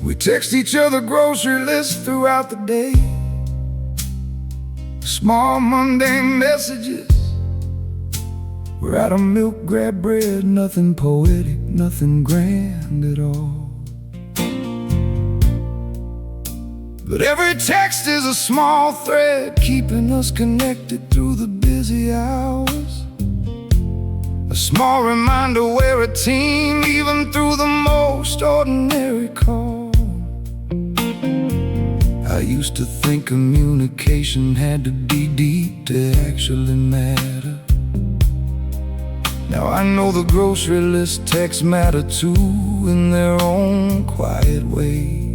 We text each other grocery lists throughout the day, small mundane messages. We're out of milk, grab bread, nothing poetic, nothing grand at all. But every text is a small thread keeping us connected through the busy hours. A small reminder we're a team even through the most ordinary call. I used to think communication had to be deep to actually matter. Now I know the grocery list texts matter too, in their own quiet way.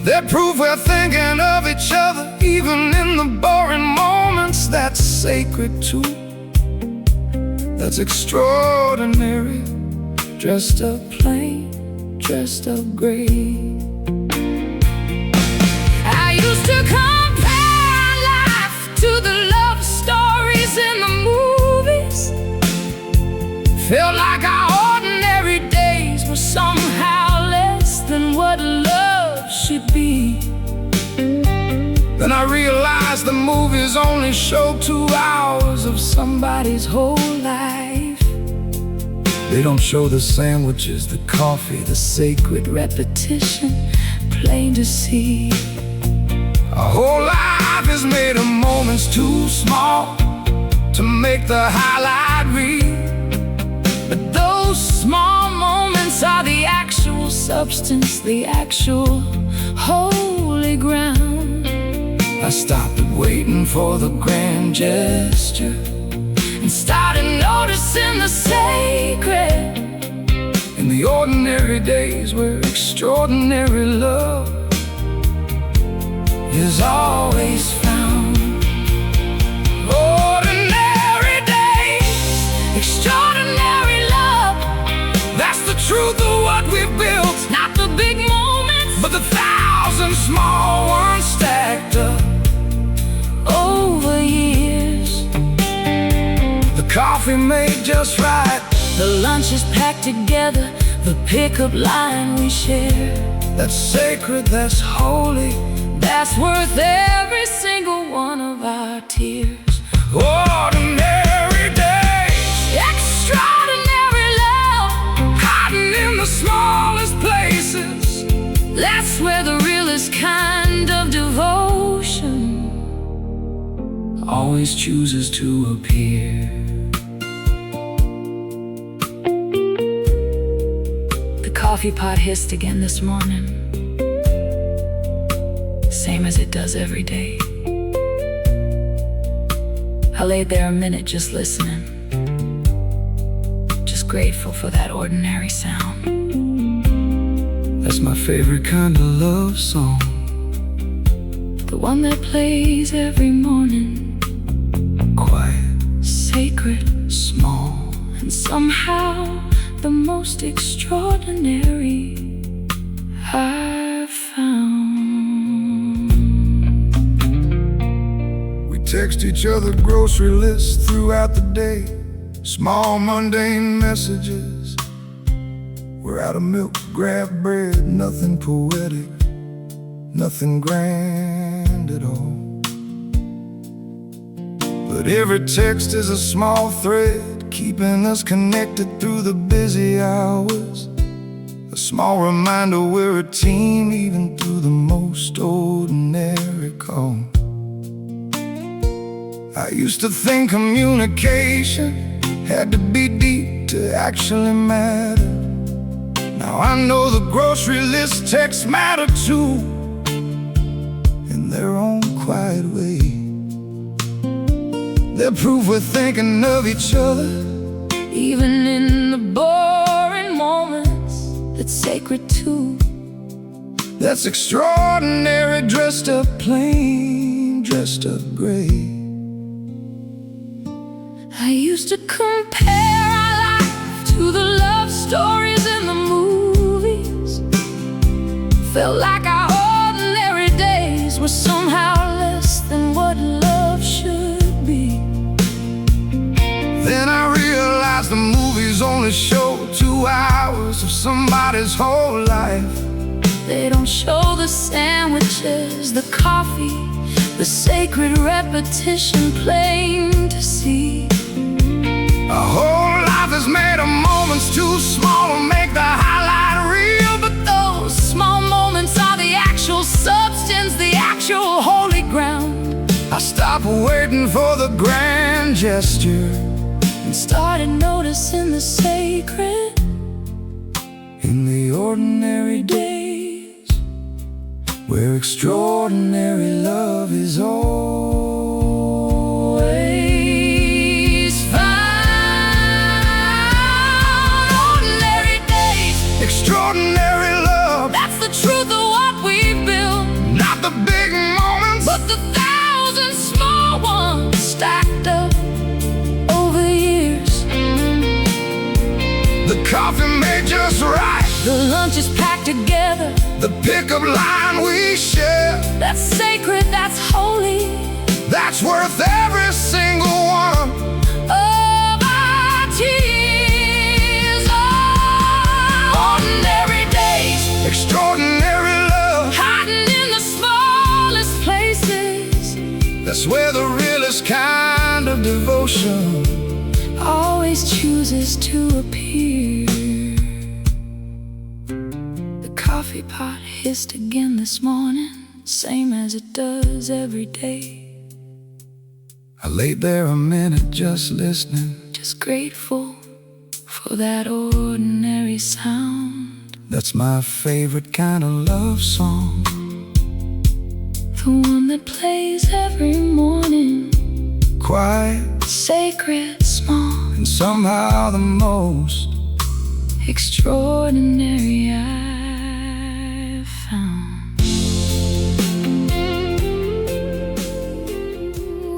They're proof we're thinking of each other, even in the boring moments. That's sacred too. That's extraordinary. Dressed up plain, dressed up gray. I used to compare our life to the love stories in the movies. Felt like our ordinary days were somehow less than what love should be. Then I realized the movies only show 2 hours of somebody's whole life. They don't show the sandwiches, the coffee, the sacred repetition, plain to see. Our whole life is made of moments too small to make the highlight reel. But those small moments are the actual substance, the actual holy ground. I stopped waiting for the grand gesture and started noticing the sacred in the ordinary days where extraordinary love is always found. Ordinary days, extraordinary love. That's the truth of what we've built. Not the big moments, but the 1,000 small ones stacked up over years. The coffee made just right, the lunch is packed together, the pickup line we share. That's sacred, that's holy, that's worth every single one of our tears. Ordinary days, extraordinary love, hiding in the smallest places. That's where the realest kind of devotion always chooses to appear. The coffee pot hissed again this morning, same as it does every day. I laid there a minute just listening, just grateful for that ordinary sound. That's my favorite kind of love song, the one that plays every morning. Quiet, sacred, small, and somehow the most extraordinary I've found. We text each other grocery lists throughout the day, small mundane messages. We're out of milk, grab bread, nothing poetic, nothing grand at all. But every text is a small thread keeping us connected through the busy hours. A small reminder we're a team even through the most ordinary call. I used to think communication had to be deep to actually matter. Now I know the grocery list texts matter too, in their own quiet way. They're proof we're thinking of each other, even in the boring moments. That's sacred too. That's extraordinary, dressed up plain, dressed up gray. I used to compare our life to the love stories in the movies. Felt like our ordinary days were somehow less than what love should be. realize the movies only show 2 hours of somebody's whole life. They don't show the sandwiches, the coffee, the sacred repetition plain to see. A whole life is made of moments too small to make the highlight reel. But those small moments are the actual substance, the actual holy ground. I stopped waiting for the grand gesture and started noticing the sacred in the ordinary days, where extraordinary love is always found. Ordinary days, extraordinary love. That's the truth of what we've built. Not the big moments, but the thousand small ones stacked up over years. The coffee made just right, the lunch is packed together, the pickup line we share. That's sacred, that's holy, that's worth every single one of our tears. Oh, ordinary days, extraordinary love, hiding in the smallest places. That's where the realest kind of devotion always chooses to appear. The coffee pot hissed again this morning, same as it does every day. I laid there a minute just listening, just grateful for that ordinary sound. That's my favorite kind of love song, the one that plays every morning, quiet, sacred, small, and somehow the most extraordinary I've found.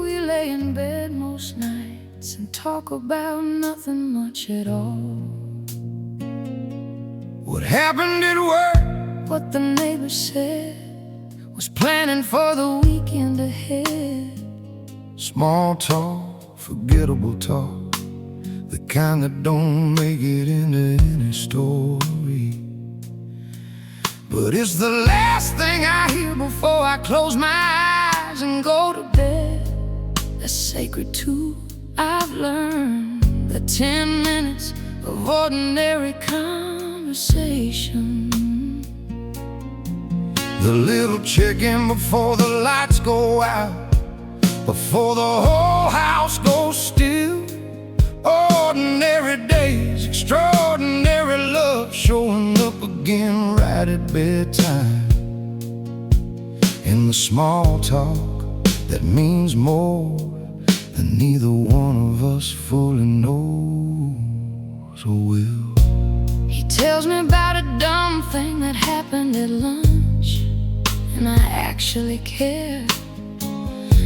We lay in bed most nights and talk about nothing much at all. What happened at work, what the neighbor said, was planning for the weekend ahead. small talk, forgettable talk, the kind that don't make it into any story. But it's the last thing I hear before I close my eyes and go to bed. That's sacred too. I've learned that 10 minutes of ordinary conversation, the little check-in before the lights go out, before the whole house goes still. Ordinary days, extraordinary love, showing up again right at bedtime. In the small talk that means more than neither one of us fully knows or will. He tells me about a dumb thing that happened at lunch, and I actually care.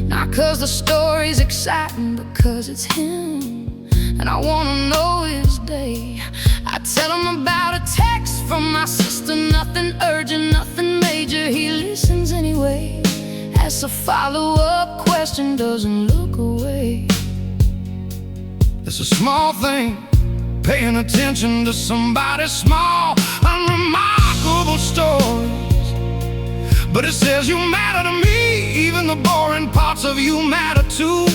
Not 'cause the story's exciting, but 'cause it's him, and I wanna know his day. I tell him about a text from my sister, nothing urgent, nothing major. He listens anyway, asks a follow-up question, doesn't look away. It's a small thing, paying attention to somebody's small, unremarkable stories. But it says you matter to me, even the boring parts of you matter too.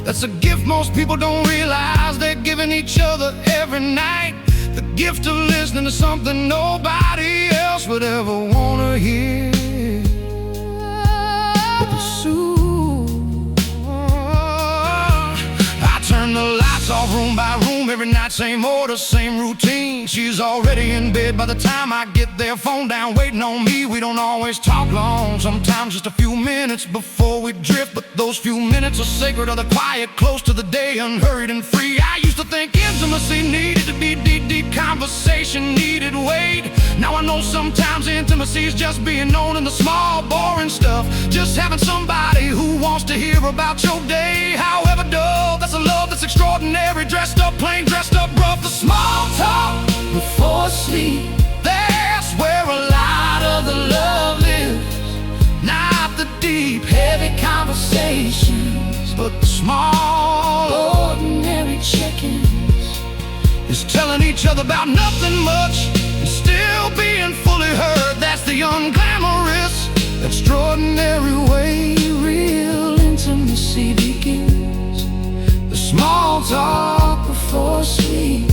That's a gift most people don't realize they're giving each other every night. The gift of listening to something nobody else would ever wanna hear. But the I turn the lights off room by room every night, same order, same routine. She's already in bed by the time I get there, phone down, waiting on me. We don't always talk long, sometimes just a few minutes before we drift. But those few minutes are sacred, are the quiet, close to the day, unhurried and free. I used to think intimacy needed to be deep, deep conversation needed weight. Now I know sometimes intimacy is just being known in the small, boring stuff. Just having somebody who wants to hear about your day, however dull. That's a love that's extraordinary, dressed up, plain dressed up rough. The small talk before sleep, that's where a lot of the love lives. Not the deep, heavy conversations, but the small, ordinary check-ins other about nothing much, and still being fully heard. That's the unglamorous, extraordinary way real intimacy begins. The small talk before sleep.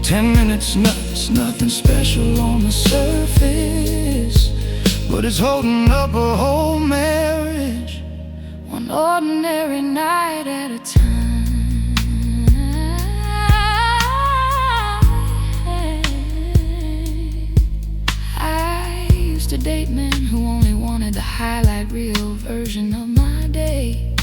10 minutes, nothing special on the surface, but it's holding up a whole marriage, one ordinary night at a time. I used to date men who only wanted the highlight reel version of my day,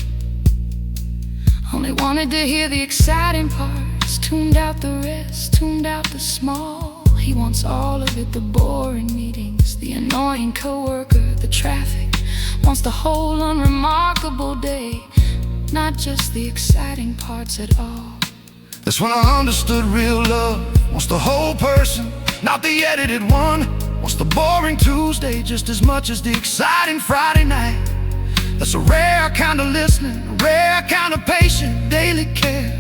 only wanted to hear the exciting parts, tuned out the rest, tuned out the small. He wants all of it, the boring meetings, the annoying coworker, the traffic. Wants the whole unremarkable day, not just the exciting parts at all. That's when I understood real love. Wants the whole person, not the edited one. Wants the boring Tuesday just as much as the exciting Friday night. That's a rare kind of listening, a rare kind of patient daily care.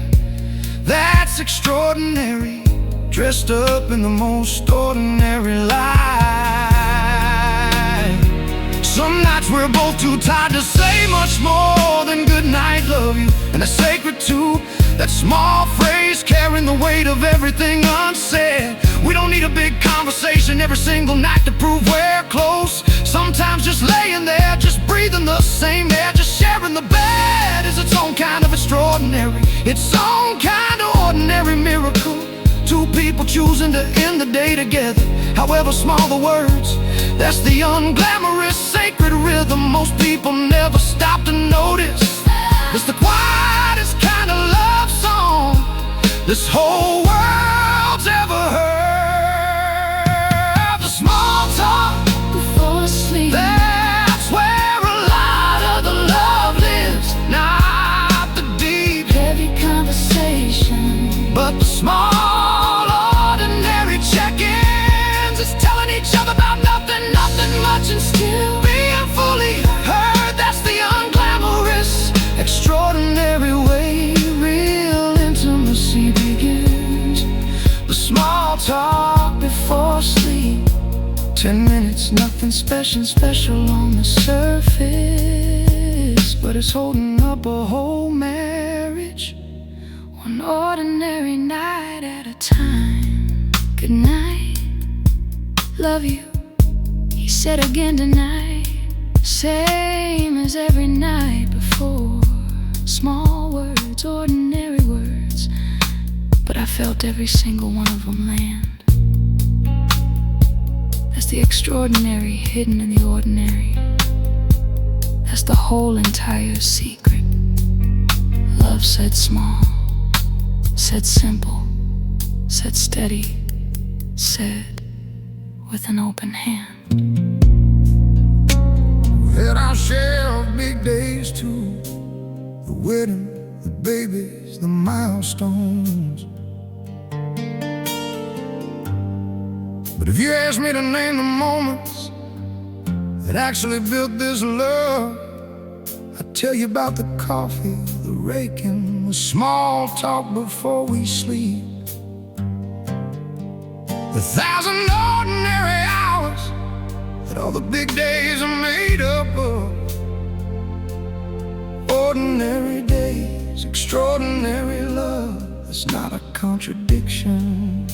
That's extraordinary, dressed up in the most ordinary life. Some nights we're both too tired to say much more than good night, love you, and that's sacred too. That small phrase carrying the weight of everything unsaid. We don't need a big conversation every single night to prove we're close. Sometimes just laying there, just breathing the same air, just sharing the bed is its own kind of extraordinary, its own kind of ordinary miracle. Two people choosing to end the day together, however small the words. That's the unglamorous, sacred rhythm most people never stop to notice. It's the quietest kind of love song this whole world's ever heard. The small talk before sleep, that's where a lot of the love lives. Not the deep, heavy conversation, but the small, ordinary check-ins. It's telling each other about nothing much, and still being fully heard. That's the unglamorous, extraordinary way real intimacy begins. The small talk before sleep. 10 minutes, nothing special on the surface, but it's holding up a whole marriage, one ordinary night at a time. Good night, love you, he said again tonight, same as every night before. Small words, ordinary words, but I felt every single one of them land. That's the extraordinary hidden in the ordinary. That's the whole entire secret. Love said small, said simple, said steady, said with an open hand. We had our share of big days too. The wedding, the babies, the milestones. But if you ask me to name the moments that actually built this love, I'd tell you about the coffee, the raking, the small talk before we sleep, the 1,000 ordinary hours that all the big days are made up of. Ordinary days, extraordinary love. That's not a contradiction.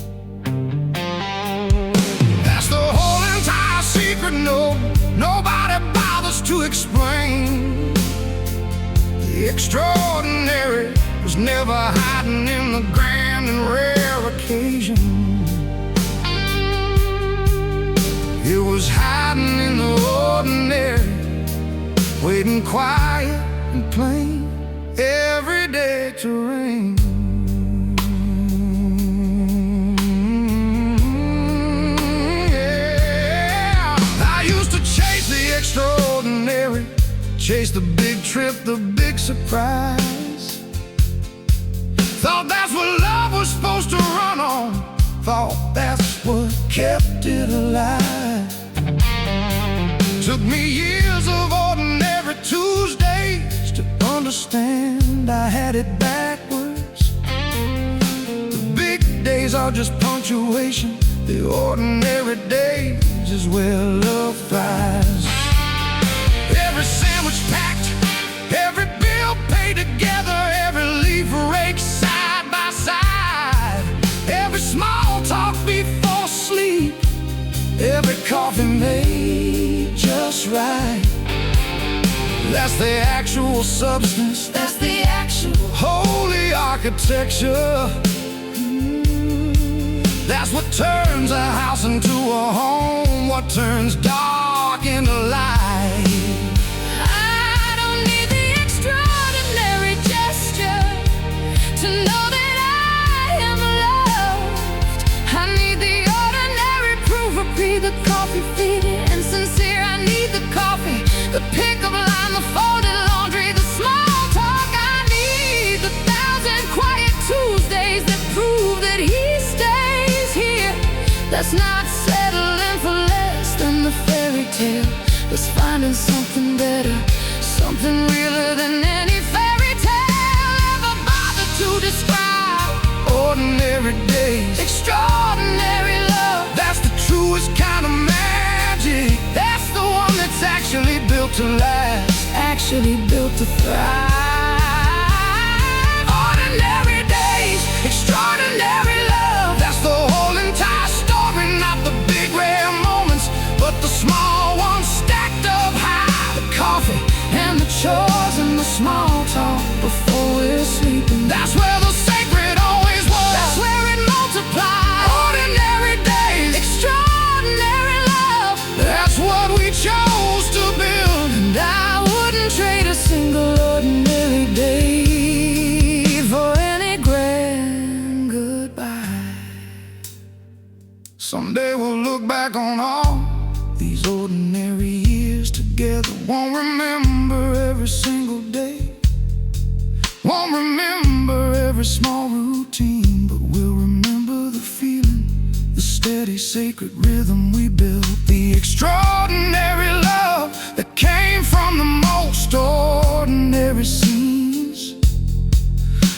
That's the whole entire secret. No, nobody bothers to explain. The extraordinary was never hiding in the grand and rare occasion. It was hiding in the ordinary, waiting quiet and plain, everyday terrain. Yeah, I used to chase the extraordinary, chase the big trip, the big surprise. Thought that's what love was supposed to run on. Thought that's what kept it alive. Took me years of ordinary Tuesdays to understand I had it backwards. The big days are are just punctuation. The ordinary days is where love thrives. Every sandwich packed, every bill paid together, every leaf raked side by side, every small talk before sleep, every coffee made just right. That's the actual substance, that's the actual holy architecture. That's what turns a house into a home, what turns dark into light. I don't need the extraordinary gesture to know that I am loved. I need the ordinary proof, repeat the coffee, feed it and sincere. I need the coffee, the pickup line, the folded laundry, the small talk. I need the 1,000 quiet Tuesdays that prove that he stays here. That's not settling for less than the fairy tale. That's finding something better, something realer than any fairy tale ever bothered to describe. Ordinary days, Extraordinary love, that's the truest kind of magic. that's the one that's Actually built to last, actually built to thrive. Ordinary days, extraordinary love, that's the whole entire story. Not the big rare moments, but the small ones stacked up high. the coffee and the chores and the small talk before we're sleeping. That's where the sacred always was. That's where it multiplies. Ordinary days, Extraordinary love, that's what we chose to build. and I wouldn't trade a single ordinary day for any grand goodbye. Someday we'll look back on all these ordinary years together. Won't remember every single day, won't remember every small routine, but we'll remember the feeling, the steady sacred rhythm we built. The extraordinary love that came from the most ordinary scenes.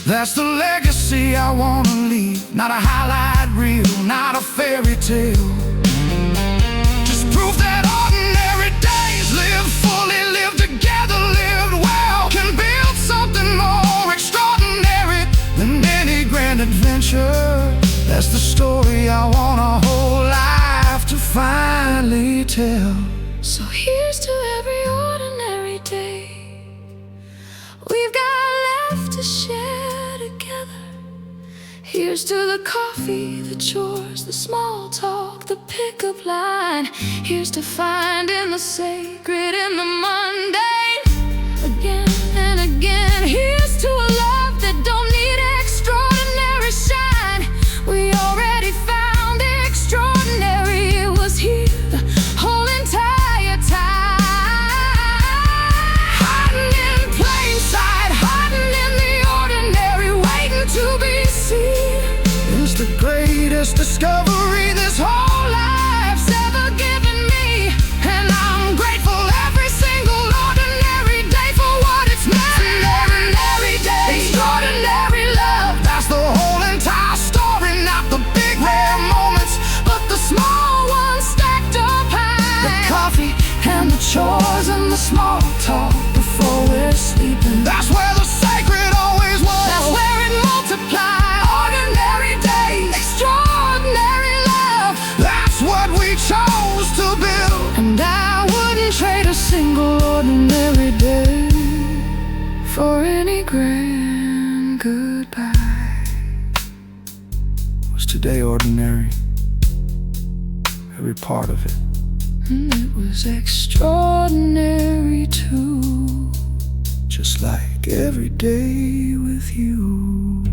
That's the legacy I wanna leave. Not a highlight reel, not a fairy tale, just proof that ordinary days lived fully, lived together, lived well, can build something more extraordinary than any grand adventure. That's the story I want a whole life to finally tell. So here's to every ordinary day we've got left to share together. Here's to the coffee, the chores, the small talk, the pickup line. Here's to finding the sacred in the mundane again and again. Here's to a love that don't need extraordinary shine. We already found the extraordinary, it was here the whole entire time. Hiding in plain sight, hiding in the ordinary, waiting to be seen. It's the greatest discovery this whole life's ever given me, and I'm grateful every single ordinary day for what it's meant. Ordinary days, Extraordinary love, that's the whole entire story. Not the big rare moments, but the small ones stacked up high. the coffee and the chores and the small talk before we're sleeping. That's where the sacred always was. That's where it multiplies. Ordinary days, Extraordinary love, that's what we chose to build. and I wouldn't trade a single ordinary day for any grand goodbye. Was today ordinary? Every part of it. And it was extraordinary too. Just like every day with you.